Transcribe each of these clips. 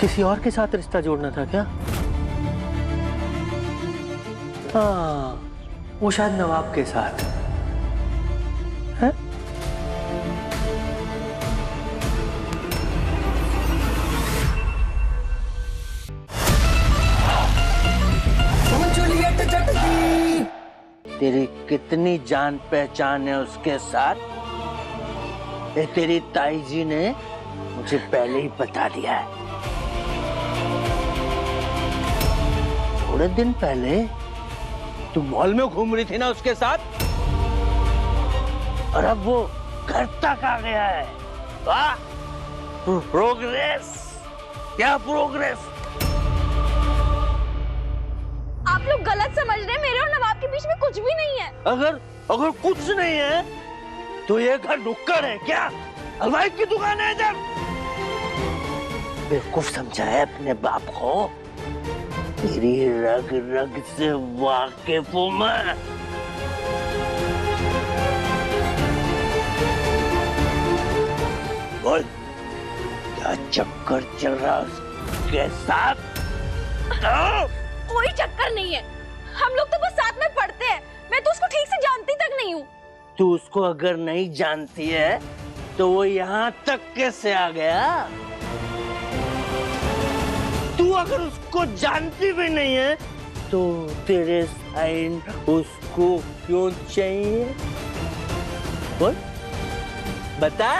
किसी और के साथ रिश्ता जोड़ना था क्या? हाँ, वो शायद नवाब के साथ है। तेरी कितनी जान पहचान है उसके साथ, ये तेरी ताई जी ने मुझे पहले ही बता दिया है। थोड़े दिन पहले तू मॉल में घूम रही थी ना उसके साथ, और अब वो घर तक आ गया है। वाह, प्रोग्रेस, क्या प्रोग्रेस। आप लोग गलत समझ रहे हैं, मेरे और नवाब के बीच में कुछ भी नहीं है। अगर कुछ नहीं है तो ये घर नुक्कड़ है क्या? हलवाई की दुकान है इधर। बेवकूफ समझा है अपने बाप को। तेरी रग रग से वाकिफ हूं मैं। बोल, क्या चक्कर चल रहा उसके साथ? कोई चक्कर नहीं है, हम लोग तो बस साथ में पढ़ते हैं। मैं तो उसको ठीक से जानती तक नहीं हूँ। तू उसको अगर नहीं जानती है तो वो यहाँ तक कैसे आ गया? तू अगर उसको जानती भी नहीं है तो तेरे साइन उसको क्यों चाहिए? बोल, बता।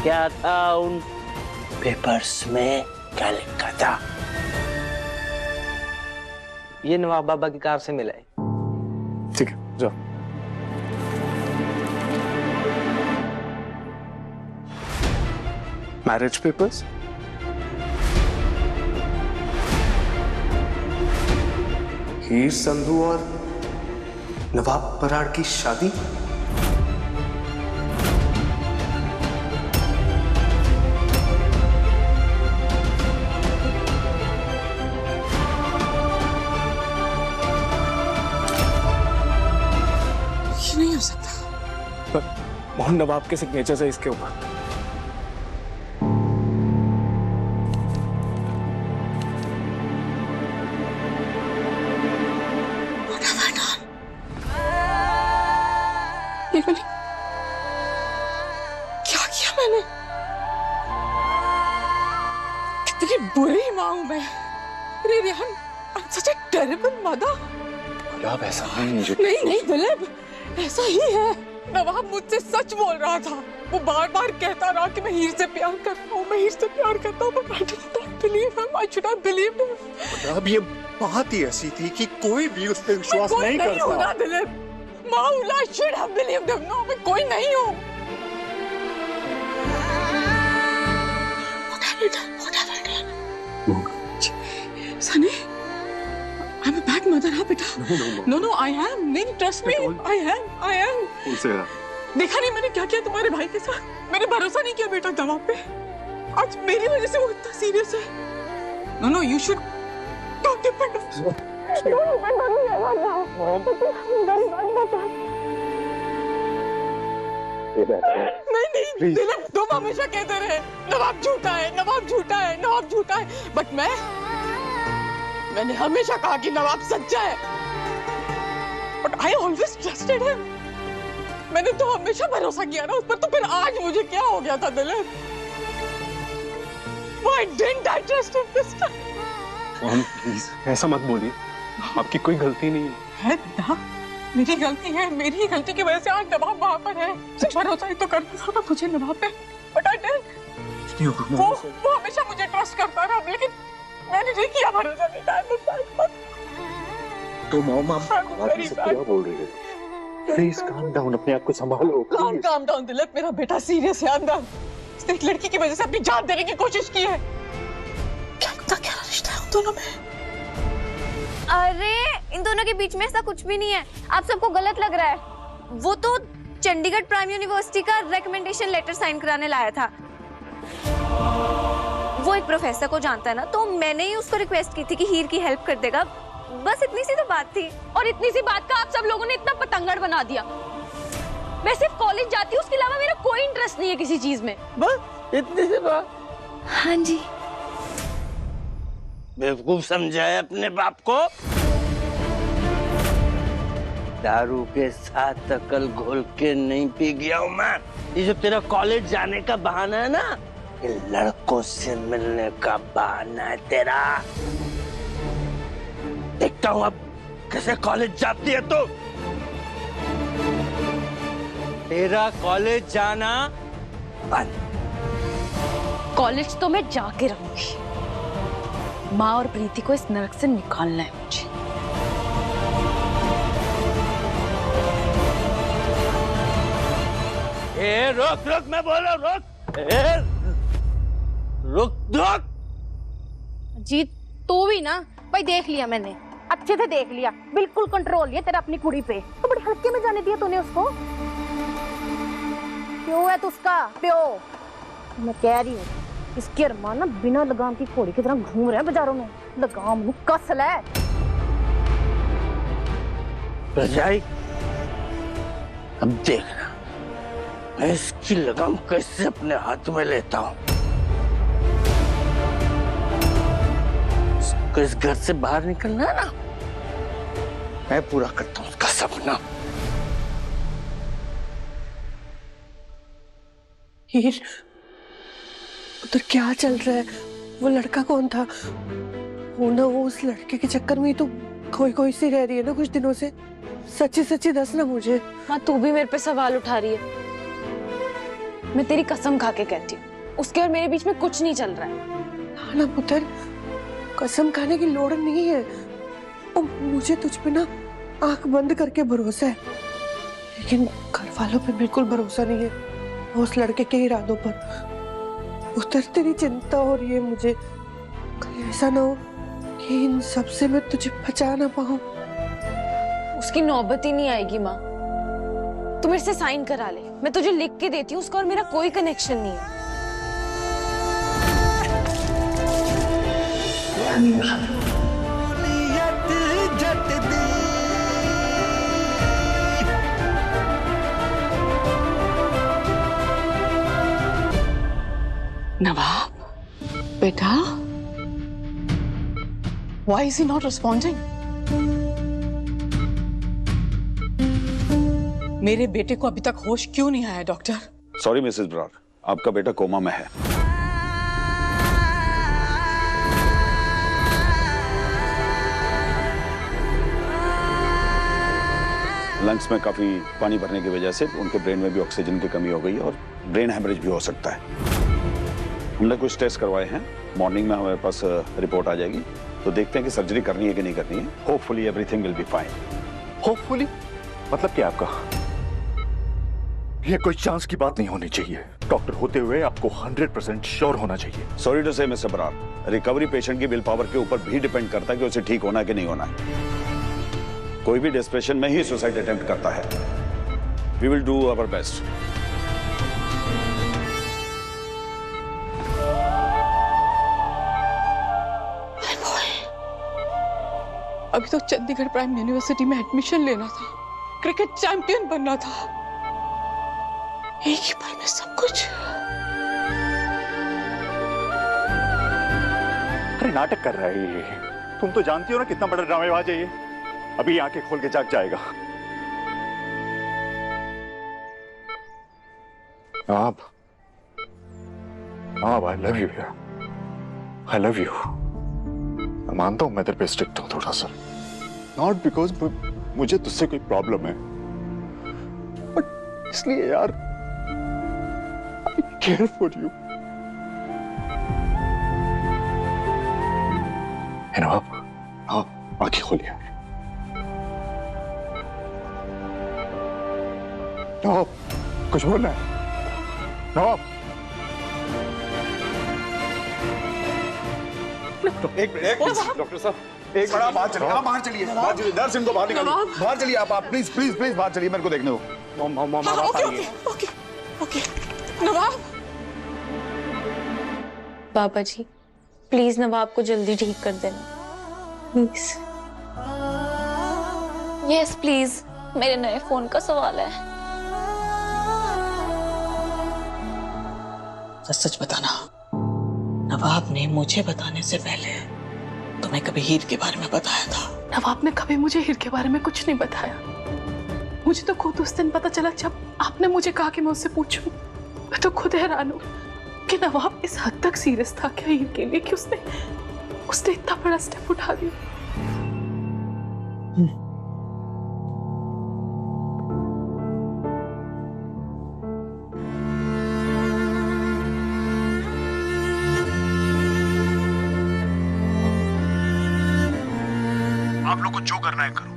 क्या था उन पेपर्स में, क्या लिखा था? ये नवाब बाबा की कार से मिला है। ठीक है, जाओ। मैरिज पेपर्स, हीर संधू और नवाब बराड़ की शादी। नहीं हो सकता। मोहन नवाब के सिग्नेचर है इसके ऊपर। क्या किया मैंने? कितनी बुरी माँ हूं मैं। अरे Rehan, I'm such a terrible mother। नवाब ऐसा नहीं। नहीं दिलीप, ऐसा ही है। नवाब मुझसे सच बोल रहा था। वो बार बार कहता रहा कि मैं हीर से प्यार करता हूँ, मैं हीर से प्यार करता हूँ। But I did not believe him. I should have believed him। अब ये बात ही ऐसी थी कि कोई भी उस पर विश्वास नहीं कर सकता। ना Dilip, माऊला, I should have believed him। No, मैं कोई नहीं हूँ। What have you done? What have I done? Sunny, I'm a bad mother, हाँ बेटा। No, I am। नहीं, trust me, I am। देखा नहीं मैंने क्या किया तुम्हारे भाई के साथ? मैंने भरोसा नहीं किया बेटा नवाब पे। आज मेरी वजह से वो इतना सीरियस है। No, you should don't depend on me। नहीं, दिलीप, तुम हमेशा कहते रहे नवाब झूठा है, नवाब झूठा है, नवाब झूठा है। बट मैंने हमेशा कहा कि नवाब सच्चा है। But I always trusted him। मैंने तो हमेशा भरोसा किया ना उस पर। तो फिर आज मुझे क्या हो गया था Dilip? Why didn't I trust him this time? Mohan please ऐसा मत बोलिए, आपकी कोई गलती नहीं है। ना, मेरी गलती है। मेरी ही गलती की वजह से आज नवाब वहाँ पर है। भरोसा ही तो करता था ना मुझे नवाब पे। But I didn't। वो हमेशा मुझे ट्रस्ट करता रहा, लेकिन मैंने नहीं किया भरोसा। तो मामा क्या बोल रही है? प्लीज काम डाउन, अपने आप को संभालो। काम डाउन दिलीप, मेरा बेटा सीरियस है अंदर। उसने एक लड़की की वजह से अपनी जान देने की कोशिश की है। क्या रिश्ता है उन दोनों में? अरे इन दोनों के बीच में ऐसा कुछ भी नहीं है। आप सबको गलत लग रहा है। वो तो चंडीगढ़ प्राइम यूनिवर्सिटी का रिकमेंडेशन लेटर साइन कराने लाया था। वो एक प्रोफेसर को जानता है ना, तो मैंने ही उसको रिक्वेस्ट की थी कि हीर की हेल्प कर देगा। बस इतनी सी तो बात थी। और इतनी सी बात का आप सब लोगों ने इतना पतंगड़ बना दिया। मैं सिर्फ कॉलेज जाती हूँ, उसके अलावा मेरा कोई इंटरेस्ट नहीं है किसी चीज में। बस इतनी सी बात। हाँ जी। बेवकूफ समझा है अपने बाप को? दारू के साथ अकल घोल के नहीं पी गया हूं मैं। ये जो तेरा कॉलेज जाने का बहाना है ना, ये लड़कों से मिलने का बहाना है तेरा। देखता हूं अब कैसे कॉलेज जाती है तू। तेरा कॉलेज जाना बंद। कॉलेज तो मैं जाके रहूंगी। माँ और प्रीति को इस नरक से निकालना है मुझे। रोक रोक, मैं बोल रहा हूं रोक। रुक रुक। जीत तू भी ना भाई, देख लिया मैंने, अच्छे से देख लिया, बिल्कुल कंट्रोल लिया तेरा अपनी कुड़ी पे। तो बड़ी हल्के में जाने दिया तूने उसको। प्यो है तू उसका प्यो। मैं कह रही हूँ इसके अरमान ना बिना लगाम की घोड़ी की तरह घूम रहे हैं बाजारों में। लगाम नु कस ले। रजाई, अब देखना मैं इसकी लगाम कैसे अपने हाथ में लेता हूँ। इसको इस घर से बाहर निकलना है ना, मैं पूरा करता हूँ उसका सपना। हीर, उधर क्या चल रहा है? वो लड़का कौन था? वो ना वो उस लड़के के चक्कर में ही तो खोई खोई सी रह रही है ना कुछ दिनों से। सच्ची सच्ची दस ना मुझे। माँ तू भी मेरे पे सवाल उठा रही है। मैं तेरी कसम खा के कहती हूँ, उसके और मेरे बीच में कुछ नहीं चल रहा है। हाँ ना पुत्र, कसम खाने की लोड़ नहीं है। और मुझे तुझ पे ना आंख बंद करके भरोसा है, लेकिन घर वालों पे बिल्कुल भरोसा नहीं है। उस लड़के के इरादों पर उधर तेरी चिंता हो रही है मुझे। कहीं ऐसा ना हो कि इन सब से मैं तुझे बचा ना पाऊं। उसकी नौबत ही नहीं आएगी माँ। तू मेरे से साइन करा ले, मैं तुझे लिख के देती हूँ, उसका और मेरा कोई कनेक्शन नहीं है। नवाब बेटा, why is he not responding? मेरे बेटे को अभी तक होश क्यों नहीं आया डॉक्टर? सॉरी मिसेस ब्रार, आपका बेटा कोमा में है। लंग्स में काफी पानी भरने की वजह से उनके ब्रेन में भी ऑक्सीजन की कमी हो गई है और ब्रेन हेमरेज भी हो सकता है। हमने कुछ टेस्ट करवाए हैं, मॉर्निंग में हमारे पास रिपोर्ट आ जाएगी, तो देखते हैं कि सर्जरी करनी है कि नहीं करनी है। Hopefully everything will be fine. Hopefully मतलब क्या आपका? ये कोई चांस की बात नहीं होनी चाहिए। डॉक्टर होते हुए आपको 100% श्योर होना चाहिए। सॉरी टू से मिस्टर ब्रार, रिकवरी पेशेंट की विल पावर के ऊपर भी डिपेंड करता है कि उसे ठीक होना है कि नहीं होना है। कोई भी डिस्प्रेशन में ही सुसाइड अटेम्प्ट करता है। We will do our best. अभी तो चंडीगढ़ प्राइम यूनिवर्सिटी में एडमिशन लेना था, क्रिकेट चैंपियन बनना था, एक ही पल में सब कुछ। अरे नाटक कर रहा है ये। तुम तो जानती हो ना कितना बड़ा ड्रामेबाज है ये। अभी आंखें खोल के जाग जाएगा। आप आई लव यू यार, आई लव यू। मैं मानता हूं मैं तेरे पे स्ट्रिक्ट हूं थोड़ा सा, नॉट बिकॉज मुझे तुझसे कोई प्रॉब्लम है, बट इसलिए यार आई केयर फॉर यू। आप आंखें खोलिए। नवाब, कुछ बोलना है? नवाब, एक डॉक्टर साहब, एक मिनट, बाहर चलिए, आप बाहर चलिए, बाहर चलिए, नर्स इनको बाहर निकालिए, बाहर चलिए आप प्लीज प्लीज प्लीज बाहर चलिए, मेरे को देखने दो। Okay Nawab. Baba ji please नवाब को जल्दी ठीक कर देना, प्लीज। यस प्लीज, मेरे नए फोन का सवाल है। सच सच बताना, नवाब ने मुझे बताने से पहले तुम्हें कभी हीर के बारे में बताया था? नवाब ने कभी मुझे हीर के बारे में कुछ नहीं बताया। मुझे तो खुद उस दिन पता चला जब आपने मुझे कहा कि मैं उससे पूछूं। मैं तो खुद हैरान हूं कि नवाब इस हद तक सीरियस था क्या हीर के लिए कि उसने इतना बड़ा स्टेप उठा दिया। आप लोग को जो करना है करो।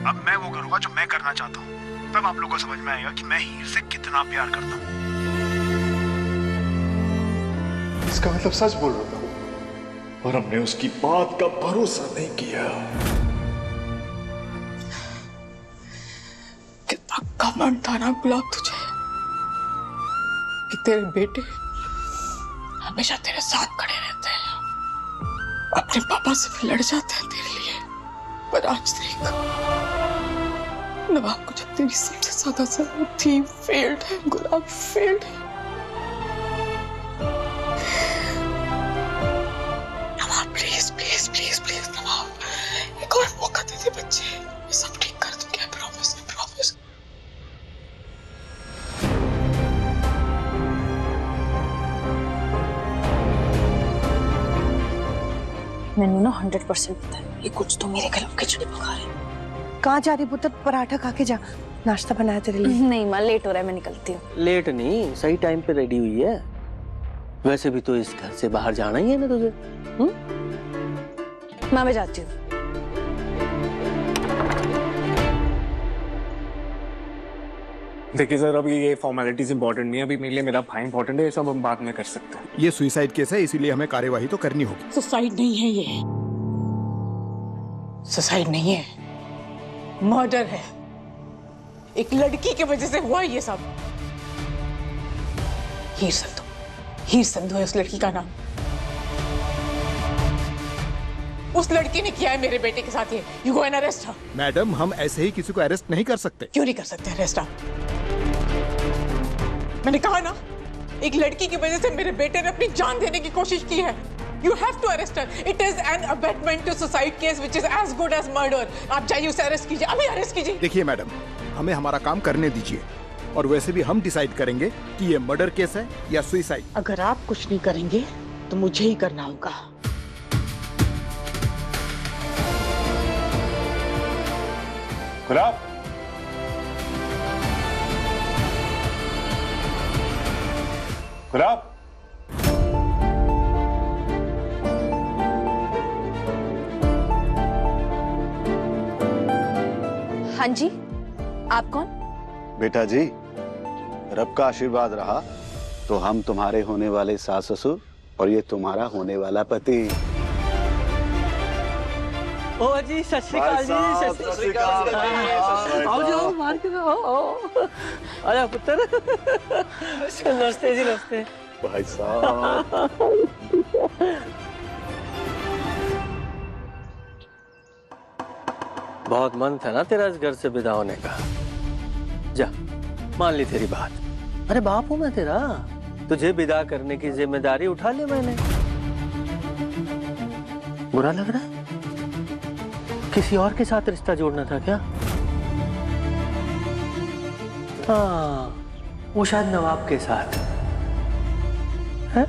अब मैं वो करूंगा जो मैं करना चाहता हूँ। तब आप लोग को समझ में आएगा कि मैं हीर से कितना प्यार करता हूँ। इसका मतलब सच बोल रहा था और हमने उसकी बात का भरोसा नहीं किया। कितना घमंड था ना गुलाब तुझे कि तेरे बेटे हमेशा तेरे साथ खड़े रहते हैं, अपने पापा से भी लड़ जाते हैं तेरे लिए। पर आज देख, नवाब को जब तेरी सबसे ज्यादा जरूरत थी, फेल्ड है गुलाब, फेल्ड है। नवाब प्लीज प्लीज प्लीज प्लीज नवाब, एक और मौका दे दे बच्चे, मैं सब ठीक कर दूंगी, प्रॉमिस प्रॉमिस। मैंने ना 100% पता है ये कुछ तो मेरे गले में खिचड़ी पका रहे हैं। कहाँ जा रही पुत्र? पराठा खा के जा, नाश्ता बनाया तेरे लिए। नहीं माँ, लेट हो रहा है, मैं निकलती हूँ। लेट नहीं, सही टाइम पे रेडी हुई है। वैसे भी तो इस घर से बाहर जाना ही है ना तुझे। माँ मैं जाती हूँ। देखिए सर, अभी ये फॉर्मेलिटीज इंपॉर्टेंट नहीं है, अभी मेरे लिए मेरा भाई इंपॉर्टेंट है, ये सब हम बाद में कर सकते हैं। ये सुसाइड केस है, इसीलिए हमें कार्यवाही तो करनी होगी। सुसाइड नहीं है ये, सुसाइड नहीं है, मर्डर है। एक लड़की की वजह से हुआ ये सब। हीर संधू, हीर संधू है उस लड़की का नाम। उस लड़की ने किया है मेरे बेटे के साथ ये। You go and arrest her. Madam, हम ऐसे ही किसी को अरेस्ट नहीं कर सकते। क्यों नहीं कर सकते अरेस्ट आप? मैंने कहा ना, एक लड़की की वजह से मेरे बेटे ने अपनी जान देने की कोशिश की है। You have to arrest her. It is an abetment to suicide case which is as good as murder. आप जाइए उसे अरेस्ट कीजिए, अभी अरेस्ट कीजिए। देखिए मैडम, हमें हमारा काम करने दीजिए, और वैसे भी हम डिसाइड करेंगे कि ये मर्डर केस है या सुसाइड। अगर आप कुछ नहीं करेंगे तो मुझे ही करना होगा। गुलाब, गुलाब, हाँ जी, आप कौन? बेटा जी, रब का आशीर्वाद रहा तो हम तुम्हारे होने वाले सास ससुर और ये तुम्हारा होने वाला पति। ओ जी, सत श्री अकाल जी। सत श्री अकाल। आओ जाओ, मार के आओ। आजा पुत्र। नमस्ते जी, नमस्ते भाई साहब। बहुत मन था ना तेरा इस घर से विदा होने का। जा, मान ली तेरी बात। अरे बाप हूं मैं तेरा, तुझे विदा करने की जिम्मेदारी उठा ली मैंने। बुरा लग रहा है? किसी और के साथ रिश्ता जोड़ना था क्या? हाँ, वो शायद नवाब के साथ है।